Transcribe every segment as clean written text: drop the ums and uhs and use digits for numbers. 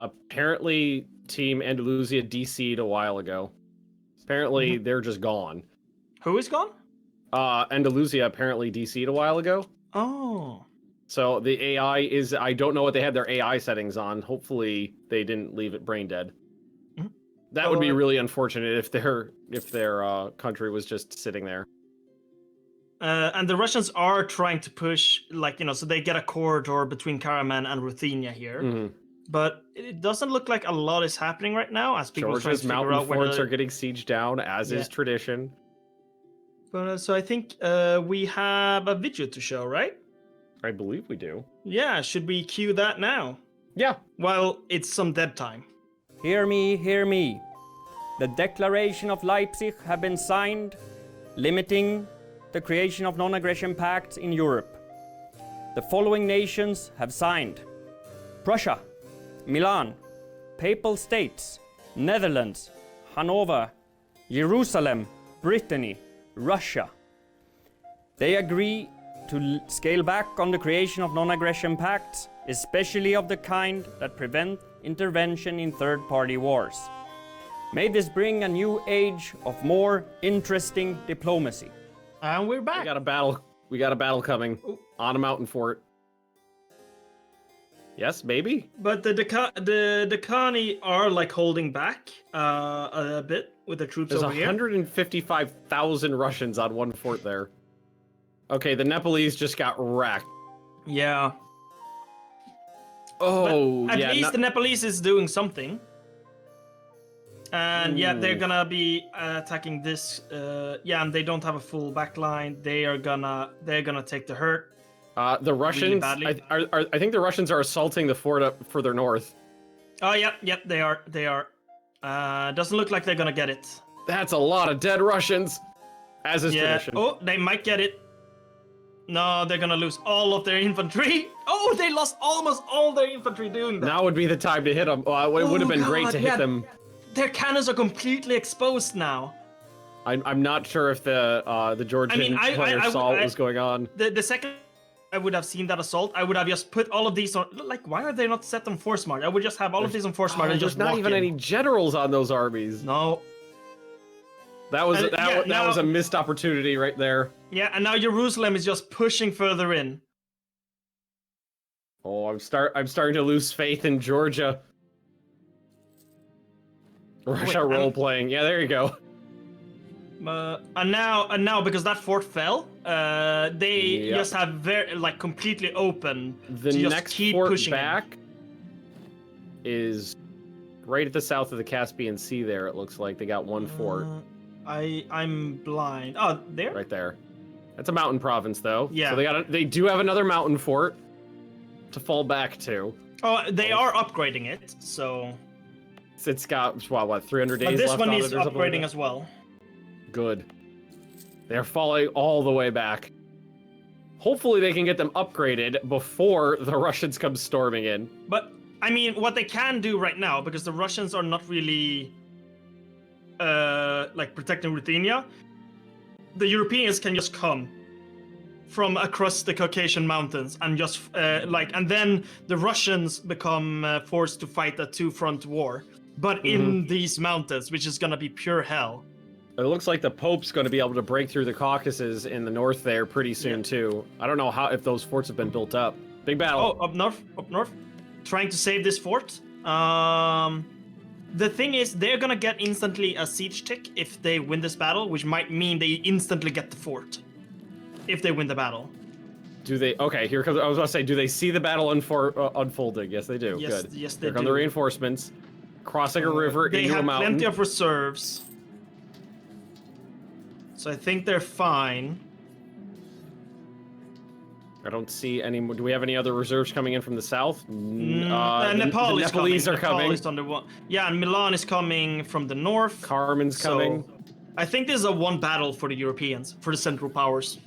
Apparently, Team Andalusia DC'd a while ago. Apparently, they're just gone. Who is gone? Andalusia apparently DC'd a while ago. Oh. So the AI is... I don't know what they had their AI settings on. Hopefully, they didn't leave it brain dead. That would be really unfortunate if their country was just sitting there. And the Russians are trying to push, so they get a corridor between Karaman and Ruthenia here. But it doesn't look like a lot is happening right now, as people are trying to figure out mountain forts are getting sieged down, as is tradition. But so I think we have a video to show, right? I believe we do. Yeah, should we cue that now? Yeah. Well, it's some dead time. Hear me, hear me. The Declaration of Leipzig have been signed, limiting the creation of non-aggression pacts in Europe. The following nations have signed: Prussia, Milan, Papal States, Netherlands, Hanover, Jerusalem, Brittany, Russia. They agree to scale back on the creation of non-aggression pacts, especially of the kind that prevent intervention in third-party wars. May this bring a new age of more interesting diplomacy. And we're back. We got a battle coming on a mountain fort. Yes, maybe. But the Dakani are holding back a bit with the troops over here. There's 155,000 Russians on one fort there. Okay, the Nepalese just got wrecked. Yeah. Oh, but at least the Nepalese is doing something. And they're gonna be attacking this. And they don't have a full back line. They're gonna take the hurt. The Russians. Really I think the Russians are assaulting the fort up further north. Oh yep, they are. Doesn't look like they're gonna get it. That's a lot of dead Russians, as is tradition. Oh, they might get it. No, they're gonna lose all of their infantry. Oh, they lost almost all their infantry doing that. Now would be the time to hit them. It would have been great to hit them. Their cannons are completely exposed now. I'm not sure if the Georgian player saw what was going on. The second I would have seen that assault, I would have just put all of these on. Why are they not set on force march? I would just have all of these on force march and just not even any generals on those armies. No. That was a missed opportunity right there. Yeah, and now Jerusalem is just pushing further in. Oh, I'm starting to lose faith in Georgia. Russia role playing. Yeah, there you go. And now because that fort fell, they just have very completely open. The next fort back is right at the south of the Caspian Sea. There, it looks like they got one fort. I'm blind. Oh, there. Right there. That's a mountain province, though. Yeah. So they do have another mountain fort to fall back to. Oh, they are upgrading it, so. It's got what 300 days left. But this left one on is upgrading as well. Good. They're falling all the way back. Hopefully they can get them upgraded before the Russians come storming in. But, I mean, what they can do right now, because the Russians are not really, protecting Ruthenia, the Europeans can just come from across the Caucasian mountains and just, and then the Russians become forced to fight a two-front war. But in these mountains, which is gonna be pure hell. It looks like the Pope's going to be able to break through the Caucasus in the north there pretty soon too. I don't know if those forts have been built up. Big battle. Oh, up north. Trying to save this fort. The thing is, they're gonna get instantly a siege tick if they win this battle, which might mean they instantly get the fort. If they win the battle. Do they? Okay, here comes. I was going to say, do they see the battle unfolding? Yes, they do. Yes, good. Yes, they do. Here come the reinforcements. Crossing a river into a mountain. They have plenty of reserves. So I think they're fine. I don't see any. Do we have any other reserves coming in from the south? Nepal is coming. Nepalese are coming. And Milan is coming from the north. Carmen's coming. I think this is a one battle for the Europeans, for the Central Powers.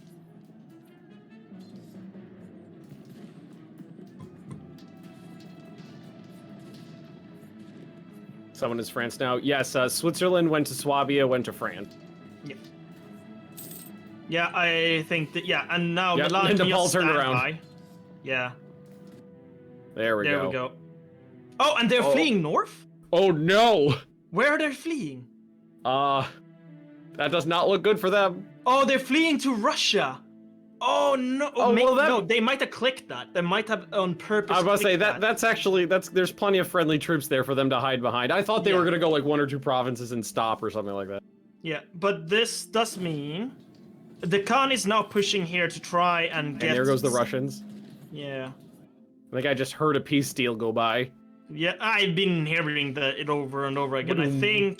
Someone is France now. Yes, Switzerland went to Swabia, went to France. Yep. Yeah, I think that. Yeah, and now Milan and can Nepal just turned stand around. by. Yeah. There we go. Oh, and they're fleeing north? Oh no! Where are they fleeing? That does not look good for them. Oh, they're fleeing to Russia. Oh no! No, they might have clicked that. They might have on purpose. I was about to say that. there's plenty of friendly troops there for them to hide behind. I thought they were gonna go like 1 or 2 provinces and stop or something like that. Yeah, but this does mean the Khan is now pushing here to try and get. And there goes the Russians. Yeah. I think I just heard a peace deal go by. Yeah, I've been hearing it over and over again.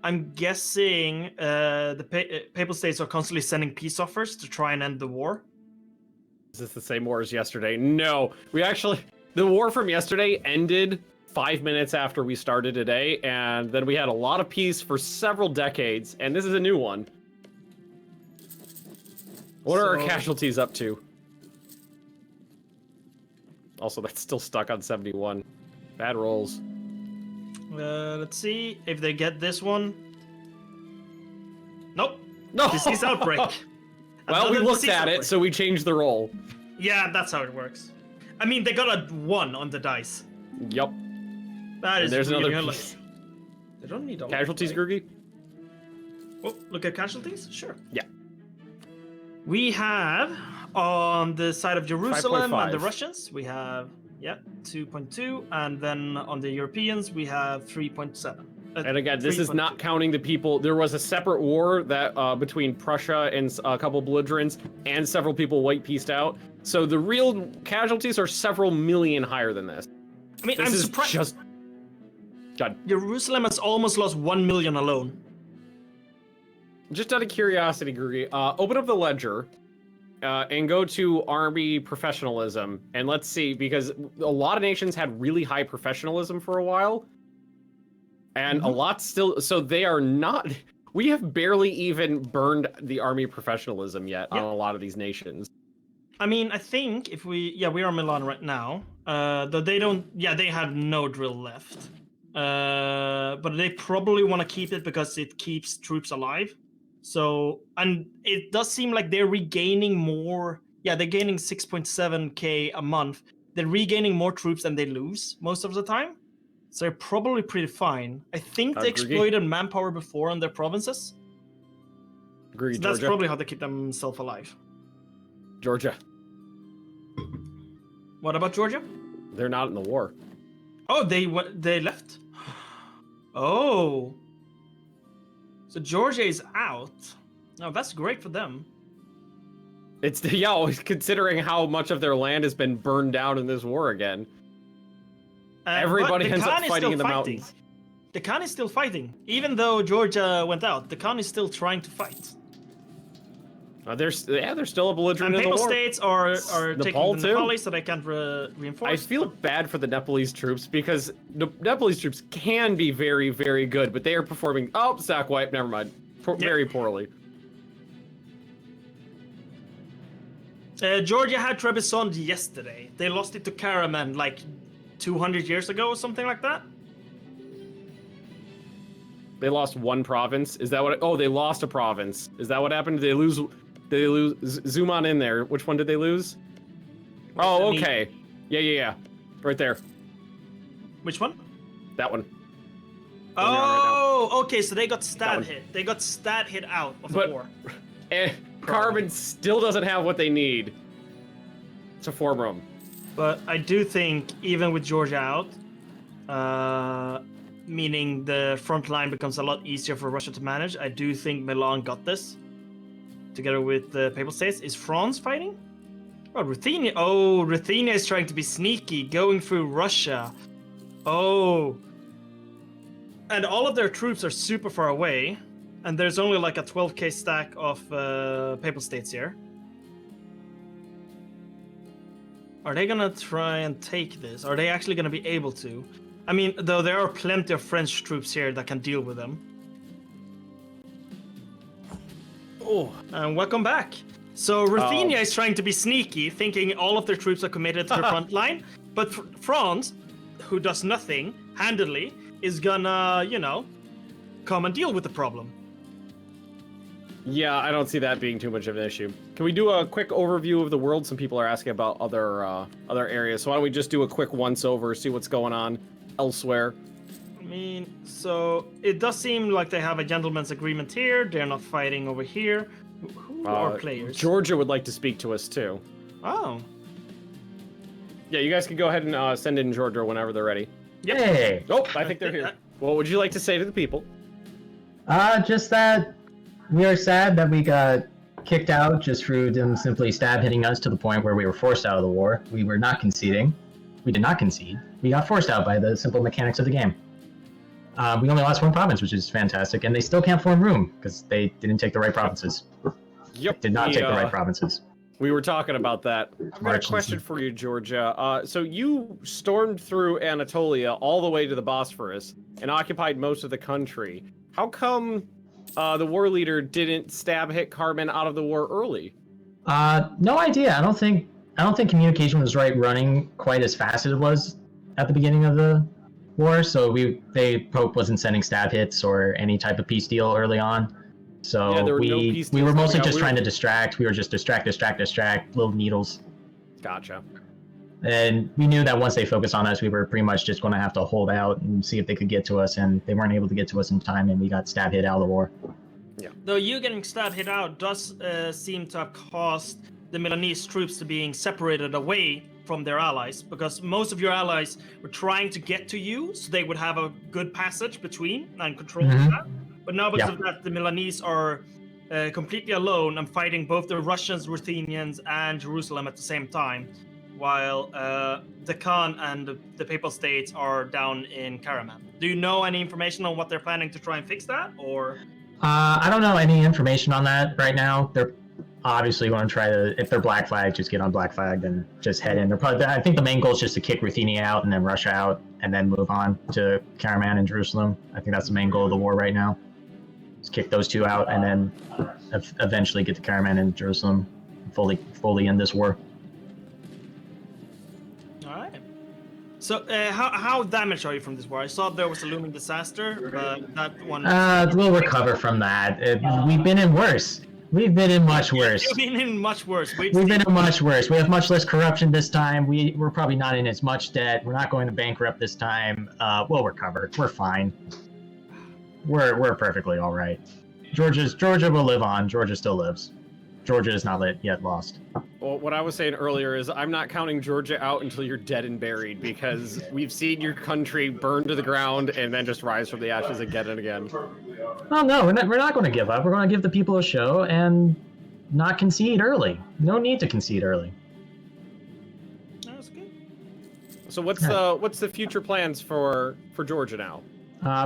I'm guessing the Papal States are constantly sending peace offers to try and end the war. Is this the same war as yesterday? No, the war from yesterday ended 5 minutes after we started today, and then we had a lot of peace for several decades, and this is a new one. What are our casualties up to? Also, that's still stuck on 71. Bad rolls. Let's see if they get this one. Nope. No. Disease outbreak. Well, we looked at it, so we changed the roll. Yeah, that's how it works. I mean, they got a 1 on the dice. Yup. That is there's really another piece. They don't need all Casualties, Grugi? Oh, look at casualties? Sure. Yeah. We have on the side of Jerusalem 5.5. and the Russians, we have 2.2, and then on the Europeans we have 3.7. And again, this is not counting the people. There was a separate war that between Prussia and a couple belligerents, and several people white pieced out. So the real casualties are several million higher than this. I mean, This I'm is surprised. just God. Jerusalem has almost lost 1 million alone. Just out of curiosity, Grugi, open up the ledger and go to Army Professionalism, and let's see, because a lot of nations had really high professionalism for a while, and a lot still, so they are not, we have barely even burned the Army Professionalism yet on a lot of these nations. I mean, I think if we are Milan right now, though they don't, they have no drill left. But they probably want to keep it because it keeps troops alive. So, and it does seem like they're regaining more. Yeah, they're gaining 6.7k a month. They're regaining more troops than they lose most of the time. So they're probably pretty fine. I think they exploited manpower before on their provinces. Agree, so that's probably how they keep themselves alive. Georgia. What about Georgia? They're not in the war. Oh, they left? Oh. So Georgia is out. Oh, that's great for them. It's considering how much of their land has been burned down in this war again. Everybody ends up fighting in the mountains. The Khan is still fighting. Even though Georgia went out, the Khan is still trying to fight. They're still a belligerent and in the war. Papal States are taking the Nepali so they can't reinforce. I feel bad for the Nepalese troops because the Nepalese troops can be very, very good, but they are performing. Oh, sack wipe. Never mind. Very poorly. Georgia had Trebizond yesterday. They lost it to Karaman like 200 years ago or something like that. They lost one province. Is that what? Oh, they lost a province. Is that what happened? Did they lose? They lose. Zoom on in there. Which one did they lose? Oh, okay. Yeah. Right there. Which one? That one. Oh, okay. So they got stat hit. They got stat hit out of the war. Carbon still doesn't have what they need to form Rome. But I do think even with Georgia out, meaning the front line becomes a lot easier for Russia to manage, I do think Milan got this. Together with the Papal States. Is France fighting? Oh, Ruthenia. Oh, Ruthenia is trying to be sneaky, going through Russia. Oh. And all of their troops are super far away. And there's only like a 12k stack of Papal States here. Are they gonna try and take this? Are they actually gonna be able to? I mean, though there are plenty of French troops here that can deal with them. Oh, and welcome back. So Ruthenia is trying to be sneaky, thinking all of their troops are committed to the front line. But France, who does nothing handily, is gonna, come and deal with the problem. Yeah, I don't see that being too much of an issue. Can we do a quick overview of the world? Some people are asking about other areas. So why don't we just do a quick once-over, see what's going on elsewhere? I mean, so it does seem like they have a gentleman's agreement here. They're not fighting over here. Who are players? Georgia would like to speak to us, too. Oh. Yeah, you guys can go ahead and send in Georgia whenever they're ready. Yep. Hey! Oh, I think they're here. What would you like to say to the people? Just that we are sad that we got kicked out just through them simply stab hitting us to the point where we were forced out of the war. We were not conceding. We did not concede. We got forced out by the simple mechanics of the game. We only lost one province, which is fantastic, and they still can't form room because they didn't take the right provinces. Yep. Did not take the right provinces. We were talking about that. I've got a question for you, Georgia. So you stormed through Anatolia all the way to the Bosphorus and occupied most of the country. How come the war leader didn't stab hit Carmen out of the war early? No idea. I don't think communication was running quite as fast as it was at the beginning of the war. So Pope wasn't sending stab hits or any type of peace deal early on. So yeah, we were mostly just trying to distract. We were just distract, little needles. Gotcha. And we knew that once they focused on us, we were pretty much just going to have to hold out and see if they could get to us, and they weren't able to get to us in time, and we got stab hit out of the war. Yeah. Though you getting stab hit out does seem to have caused the Milanese troops to being separated away from their allies, because most of your allies were trying to get to you, so they would have a good passage between and control that. But now because of that, the Milanese are completely alone and fighting both the Russians, Ruthenians, and Jerusalem at the same time, while the Khan and the Papal States are down in Karaman. Do you know any information on what they're planning to try and fix that, or? I don't know any information on that right now. They're obviously going to try to, if they're Black Flag, just get on Black Flag and just head in. I think the main goal is just to kick Ruthenia out and then Russia out and then move on to Karaman and Jerusalem. I think that's the main goal of the war right now. Just kick those two out and then eventually get to Karaman and Jerusalem, fully end this war. All right. So how damaged are you from this war? I saw there was a looming disaster, but that one... We'll recover from that. We've been in worse. We've been in much worse. You've been in much worse. We've been in much worse. We have much less corruption this time. We're probably not in as much debt. We're not going to bankrupt this time. We'll recover. We're fine. We're perfectly all right. Georgia will live on. Georgia still lives. Georgia is not yet lost. Well, what I was saying earlier is I'm not counting Georgia out until you're dead and buried, because we've seen your country burn to the ground and then just rise from the ashes again and again. Oh no, we're not going to give up. We're going to give the people a show and not concede early. No need to concede early. That's good. So what's the future plans for Georgia now?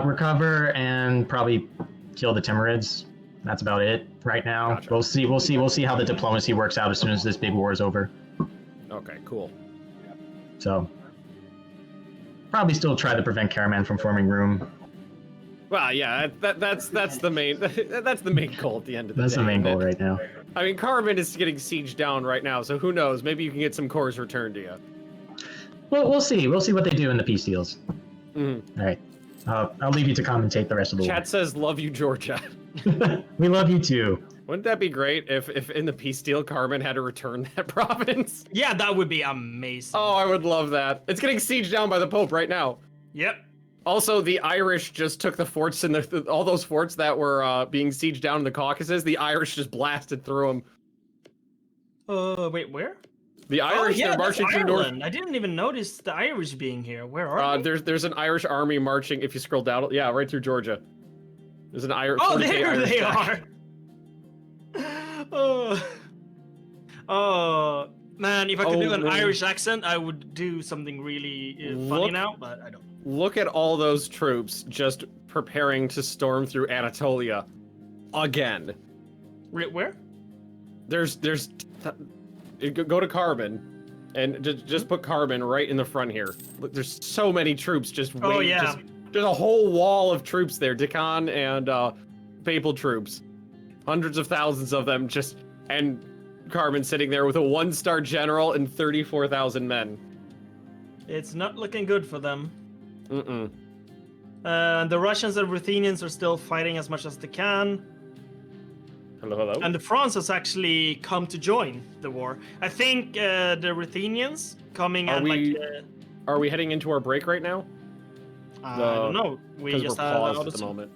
Recover and probably kill the Timurids. That's about it right now. Gotcha. We'll see how the diplomacy works out as soon as this big war is over. Okay, cool. So probably still try to prevent Karaman from forming room. Well, yeah, that's the main that's the main goal at the end of the day. That's the main goal right now. I mean, Carmen is getting sieged down right now, so who knows? Maybe you can get some cores returned to you. Well, we'll see. We'll see what they do in the peace deals. Mm-hmm. All right. I'll leave you to commentate the rest of the Chat says, "Love you, Georgia." war. We love you too. Wouldn't that be great if in the peace deal Carmen had to return that province? Yeah, that would be amazing. Oh, I would love that. It's getting sieged down by the Pope right now. Yep. Also, the Irish just took the forts and all those forts that were being sieged down in the Caucasus. The Irish just blasted through them. Wait, where? The Irish, they're marching through north. I didn't even notice the Irish being here. Where are they? There's an Irish army marching. If you scroll down, yeah, right through Georgia. There's an Irish. Oh, there they are. Oh, man! If I could do an Irish accent, I would do something really funny now, but I don't. Look at all those troops just preparing to storm through Anatolia again. Where? There's go to Carbon and just put Carbon right in the front here. Look, there's so many troops just waiting. Oh yeah. There's a whole wall of troops there, Deccan and Papal troops. Hundreds of thousands of them and Carbon sitting there with a 1-star general and 34,000 men. It's not looking good for them. Mm-mm. The Russians and Ruthenians are still fighting as much as they can. Hello, hello. And France has actually come to join the war. I think the Ruthenians coming Are and we are we heading into our break right now? I don't know. We Because just we're had paused at the Odyssey. moment.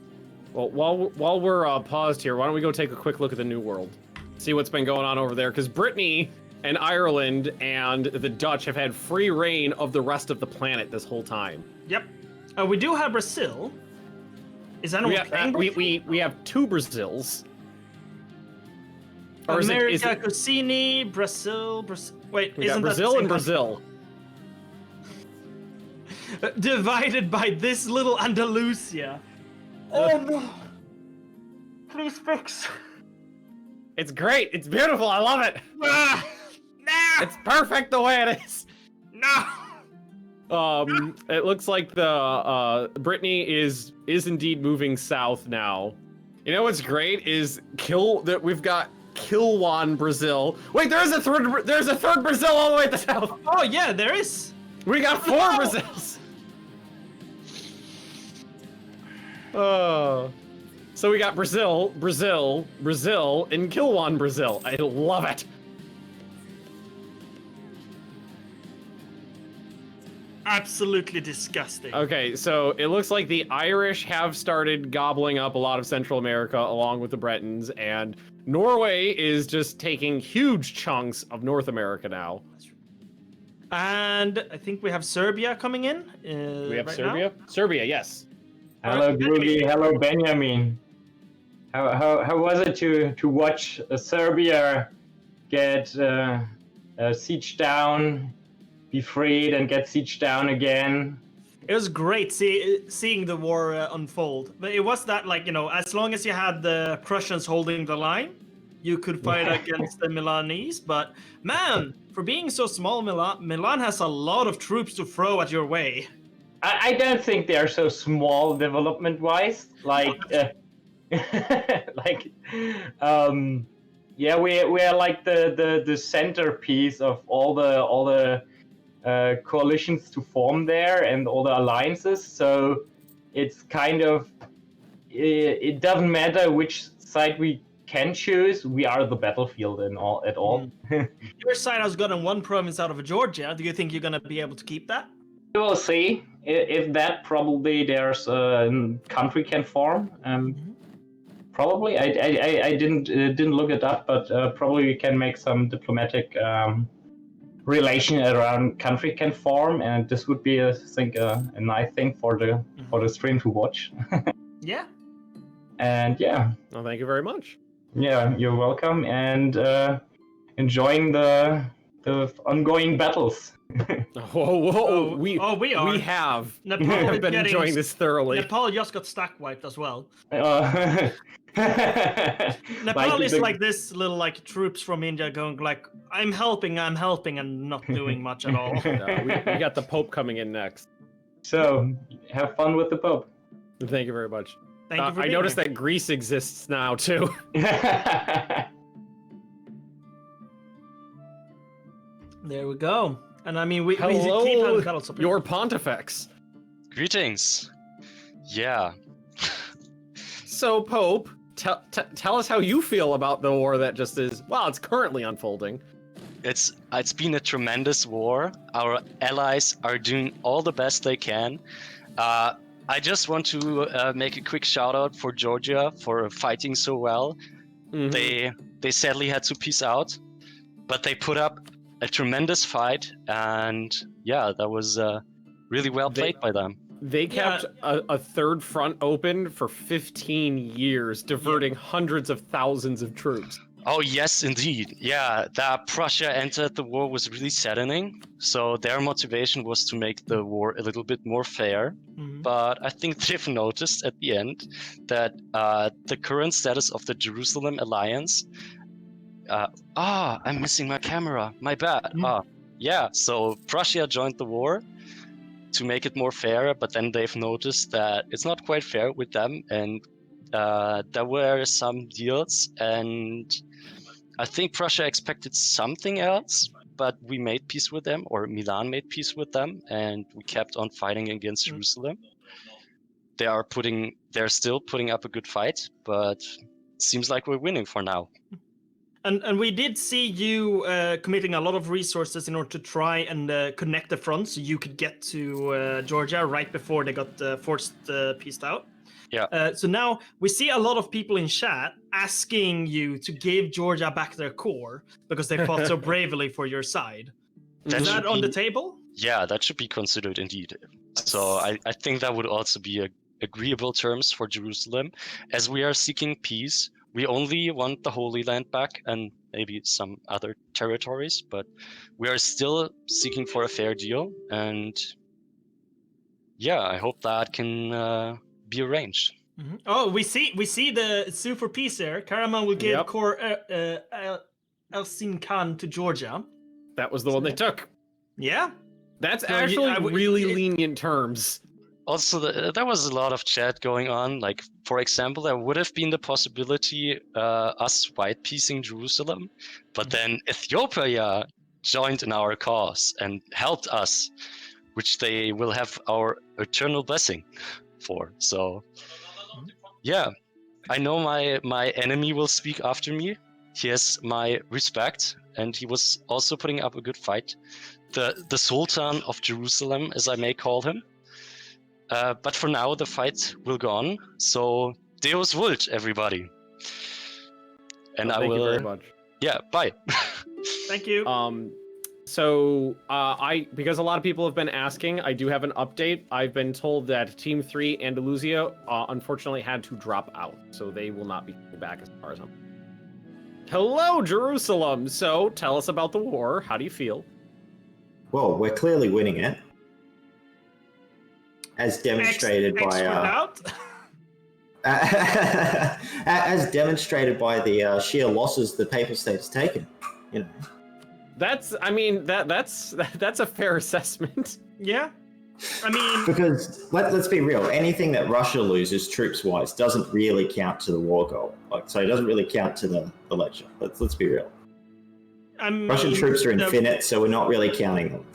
Well, while we're paused here, why don't we go take a quick look at the New World, see what's been going on over there? Because Brittany and Ireland and the Dutch have had free reign of the rest of the planet this whole time. Yep. We do have Brazil. Is anyone playing Brazil? We have two Brazils. Or America, Cassini, Brazil. Wait, we got isn't Brazil that and Brazil? Divided by this little Andalusia. Oh no! Please fix. It's great. It's beautiful. I love it. No! It's perfect the way it is. No! It looks like the Brittany is indeed moving south now. You know what's great is we've got Kilwan, Brazil. Wait, there's a third Brazil all the way at the south. Oh yeah, there is. We got 4 Brazils. Oh. So we got Brazil, and Kilwan, Brazil. I love it. Absolutely disgusting. Okay, so it looks like the Irish have started gobbling up a lot of Central America along with the Bretons, and Norway is just taking huge chunks of North America now. And I think we have Serbia coming in. We have right Serbia? now. Serbia, yes. Hello, Groogy. Hello, Benjamin. How was it to watch Serbia get sieged down, be freed, and get sieged down again? It was great seeing the war unfold. But it was that, like, you know, as long as you had the Prussians holding the line, you could fight against the Milanese. But man, for being so small, Milan has a lot of troops to throw at your way. I don't think they are so small development-wise. Like, yeah, we are like the centerpiece of all the coalitions to form there and all the alliances. So it's kind of it doesn't matter which side we can choose. We are the battlefield at all. Your side has gotten 1 province out of Georgia. Do you think you're gonna be able to keep that? We will see. If that, probably there's a country can form. Probably, I didn't look it up, but probably we can make some diplomatic relation around country can form, and this would be, I think, a nice thing for the stream to watch. Yeah. And yeah. Well, thank you very much. Yeah, you're welcome, and enjoying the ongoing battles. Whoa! We are. We have. Nepal We have is been getting- enjoying this thoroughly. Nepal just got stack wiped as well. Nepal Nepal is like this little like troops from India going like, I'm helping, and not doing much at all. We got the Pope coming in next. So, have fun with the Pope. Thank you very much. Thank you for I being noticed here. that Greece exists now too. There we go. And I mean, we keep Hello, having battles. your Pontifex. Greetings. Yeah. So, Pope, tell us how you feel about the war that just is. Well, it's currently unfolding. It's been a tremendous war. Our allies are doing all the best they can. I just want to make a quick shout out for Georgia for fighting so well. Mhm. They sadly had to peace out, but they put up a tremendous fight, and yeah, that was really well played by them. They kept a third front open for 15 years, diverting hundreds of thousands of troops. Oh yes, indeed. Yeah, that Prussia entered the war was really saddening. So their motivation was to make the war a little bit more fair. Mhm. But I think they've noticed at the end that the current status of the Jerusalem alliance. I'm missing my camera. My bad. Yeah. So Prussia joined the war to make it more fair, but then they've noticed that it's not quite fair with them, and there were some deals, and I think Prussia expected something else, but we made peace with them, or Milan made peace with them, and we kept on fighting against Jerusalem. They're still putting up a good fight, but seems like we're winning for now. And we did see you committing a lot of resources in order to try and connect the front so you could get to Georgia right before they got forced pieced out. Yeah. So now we see a lot of people in chat asking you to give Georgia back their core because they fought so bravely for your side. Is that on the table? Yeah, that should be considered indeed. So I think that would also be agreeable terms for Jerusalem. As we are seeking peace, we only want the Holy Land back and maybe some other territories, but we are still seeking for a fair deal. And yeah, I hope that can be arranged. Mm-hmm. Oh, we see the sue for peace there. Karaman will give Core El-Sin Khan to Georgia. That was the one they took. Yeah. That's actually really lenient terms. Also, there was a lot of chat going on. Like, for example, there would have been the possibility us white piecing Jerusalem, but then Ethiopia joined in our cause and helped us, which they will have our eternal blessing for. So, yeah, I know my enemy will speak after me. He has my respect, and he was also putting up a good fight. The Sultan of Jerusalem, as I may call him. But for now, the fight will go on. So, Deus vult, everybody. And I will. Thank you very much. Yeah, bye. Thank you. So because a lot of people have been asking, I do have an update. I've been told that Team 3 Andalusia unfortunately had to drop out, so they will not be back as far as I'm. Hello, Jerusalem. So, tell us about the war. How do you feel? Well, we're clearly winning it. As demonstrated as demonstrated by the sheer losses the Papal State's taken, you know. That's a fair assessment. Yeah, I mean, because let's be real. Anything that Russia loses troops-wise doesn't really count to the war goal. So it doesn't really count to the lecture. Let's be real. Russian troops are infinite, so we're not really counting them.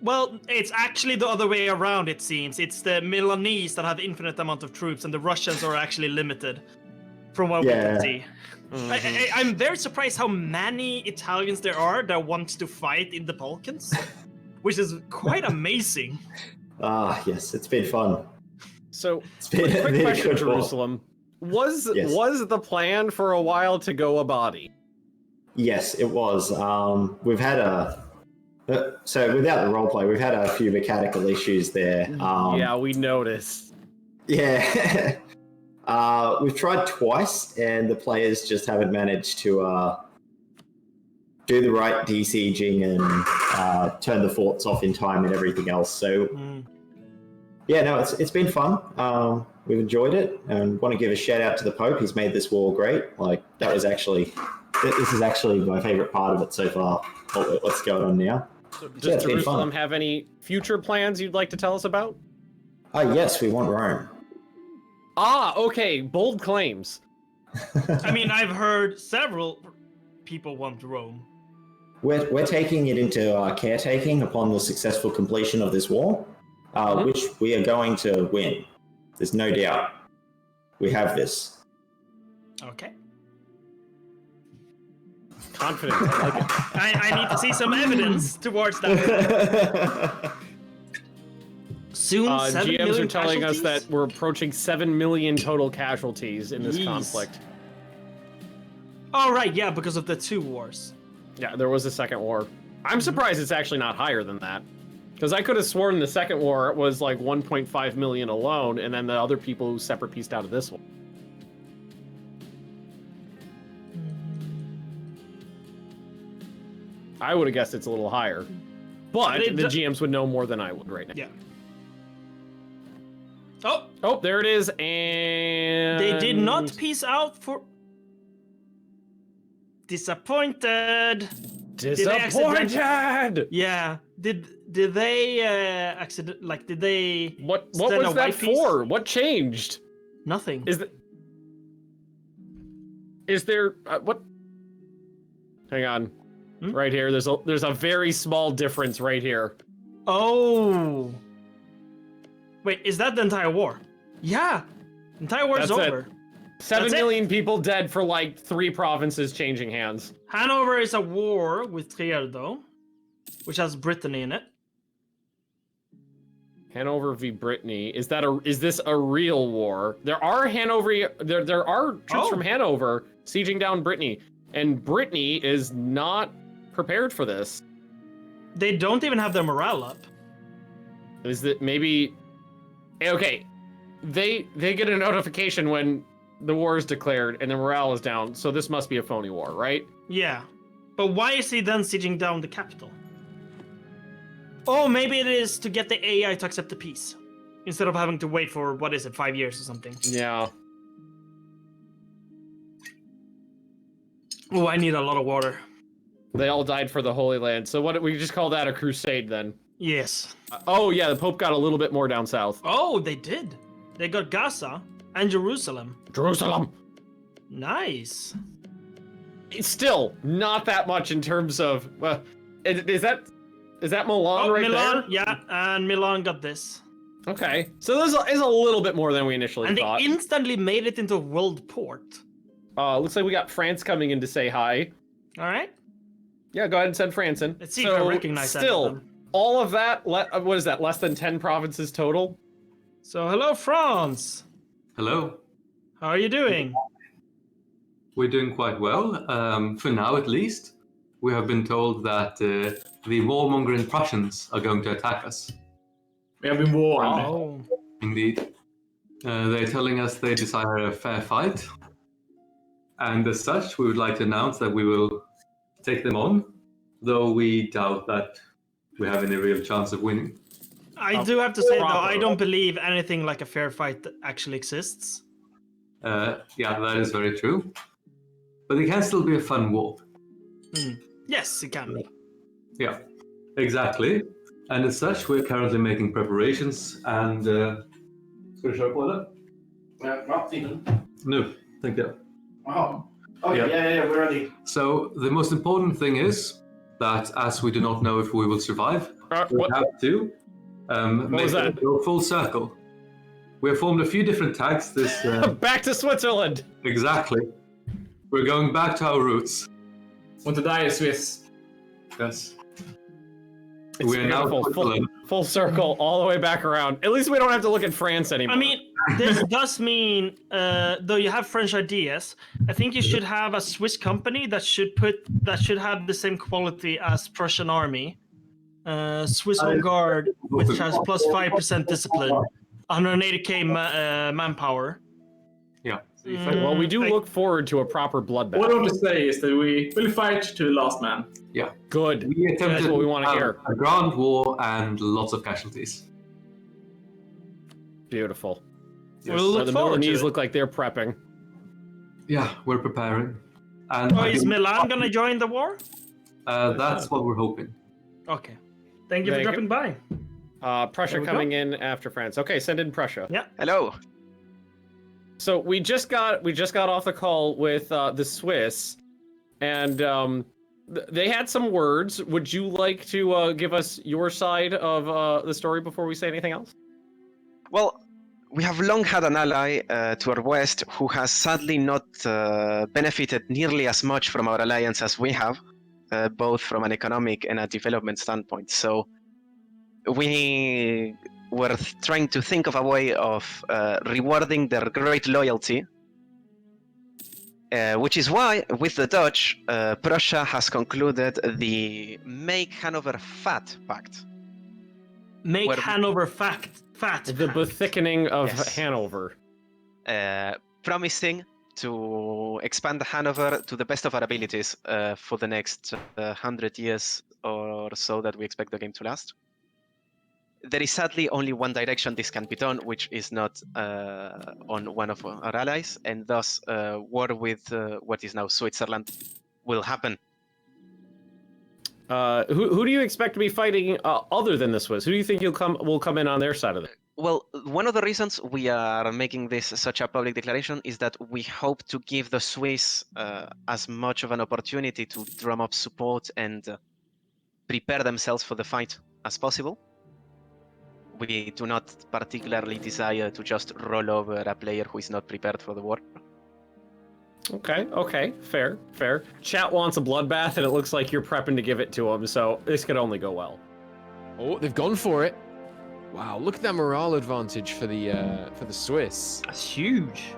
Well, it's actually the other way around, it seems. It's the Milanese that have infinite amount of troops, and the Russians are actually limited, from what we can see. Mm-hmm. I'm very surprised how many Italians there are that want to fight in the Balkans, which is quite amazing. Yes, it's been fun. So, quick question, Jerusalem. Was the plan for a while to go a body? Yes, it was. We've had so without the roleplay, we've had a few mechanical issues there. Yeah, we noticed. Yeah. We've tried twice, and the players just haven't managed to do the right de-sieging and turn the forts off in time and everything else. So, yeah, no, it's been fun. We've enjoyed it, and want to give a shout out to the Pope. He's made this war great. Like, this is actually my favorite part of it so far. What's going on now? So does Jerusalem have any future plans you'd like to tell us about? Yes, we want Rome. Okay, bold claims. I mean, I've heard several people want Rome. We're taking it into caretaking upon the successful completion of this war, which we are going to win. There's no doubt. We have this. Okay. Confident. I like it. I need to see some evidence towards that. Soon, 7 GMs million are telling casualties? us that we're approaching 7 million total casualties in this conflict. Oh, right, yeah, because of the 2 wars. Yeah, there was a second war. I'm surprised it's actually not higher than that. Because I could have sworn the second war it was like 1.5 million alone, and then the other people who separate pieced out of this one. I would have guessed it's a little higher. But the GMs would know more than I would right now. Yeah. Oh, there it is, and... They did not piece out for... Disappointed! Disappointed! Yeah. Did they did they... What was that for? What changed? Nothing. Is there... what? Hang on. Right here, there's a very small difference right here. Oh. Wait, is that the entire war? Yeah. The entire war is over. 7 That's it. million people dead for like 3 provinces changing hands. Hanover is a war with Trierdo, which has Brittany in it. Hanover v. Brittany. Is this a real war? There are there are troops from Hanover sieging down Brittany, and Brittany is not prepared for this. They don't even have their morale up. Is that maybe okay? They get a notification when the war is declared and the morale is down, so this must be a phony war, right? Yeah. But why is he then sieging down the capital? Oh, maybe it is to get the AI to accept the peace. Instead of having to wait for, 5 years or something. Yeah. Oh, I need a lot of water. They all died for the Holy Land, so what we just call that a crusade then? Yes. Oh yeah, the Pope got a little bit more down south. Oh, they did. They got Gaza and Jerusalem. Jerusalem! Nice. It's still not that much in terms of, is that Milan right Milan, there? yeah, and Milan got this. Okay, so this is a little bit more than we initially And thought. they instantly made it into a world port. Looks like we got France coming in to say hi. All right. Yeah, go ahead and send France in. Let's see if I recognize that. Still, all of that, what is that, less than 10 provinces total? So, hello, France. Hello. How are you doing? We're doing quite well, for now at least. We have been told that the warmongering Prussians are going to attack us. We have been warned. Oh. Indeed. They're telling us they desire a fair fight. And as such, we would like to announce that we will take them on, though we doubt that we have any real chance of winning. I do have to say, though, I don't believe anything like a fair fight actually exists. Yeah, that is very true. But it can still be a fun war. Yes, it can be. Yeah, exactly. And as such, we're currently making preparations and... Ska du köra på det? Martin. No, thank you. Oh, yeah, we're ready. So the most important thing is that as we do not know if we will survive, we What have to make was that? it go full circle. We have formed a few different tags. This Back to Switzerland! exactly. We're going back to our roots. Want to die a Swiss. Yes. It's We are now beautiful, Switzerland. full circle, all the way back around. At least we don't have to look at France anymore. I mean, this does mean, though you have French ideas, I think you should have a Swiss company that should have the same quality as Prussian army. Swiss Home Guard, which has plus 5% discipline, 180k manpower. Yeah. well, we do look forward to a proper bloodbath. What I want to say is that we will fight to the last man. Yeah. Good. We attempted That's what we want to have hear. a grand war and lots of casualties. Beautiful. We'll So look the forward to Milanese it. look like they're prepping. Yeah, we're preparing. And Oh, is Milan gonna join the war? that's what we're hoping. Okay. Thank you for Thank dropping by. Prussia There we coming in after France. Okay, send in Prussia. Yeah. Hello. So we just got off the call with the Swiss, and they had some words. Would you like to give us your side of the story before we say anything else? Well, we have long had an ally to our west who has sadly not benefited nearly as much from our alliance as we have, both from an economic and a development standpoint. So we were trying to think of a way of rewarding their great loyalty, which is why, with the Dutch, Prussia has concluded the Make Hanover Fat Pact. Make Where- Hanover fat. The bethickening of Yes. Hanover. Promising to expand Hanover to the best of our abilities for the next 100 years or so that we expect the game to last. There is sadly only one direction this can be done, which is not on one of our allies, and thus war with what is now Switzerland will happen. Who do you expect to be fighting other than the Swiss? Who do you think will come in on their side of it? Well, one of the reasons we are making this such a public declaration is that we hope to give the Swiss as much of an opportunity to drum up support and prepare themselves for the fight as possible. We do not particularly desire to just roll over a player who is not prepared for the war. Okay, fair. Chat wants a bloodbath, and it looks like you're prepping to give it to them, so this could only go well. Oh, they've gone for it. Wow, look at that morale advantage for the Swiss. That's huge.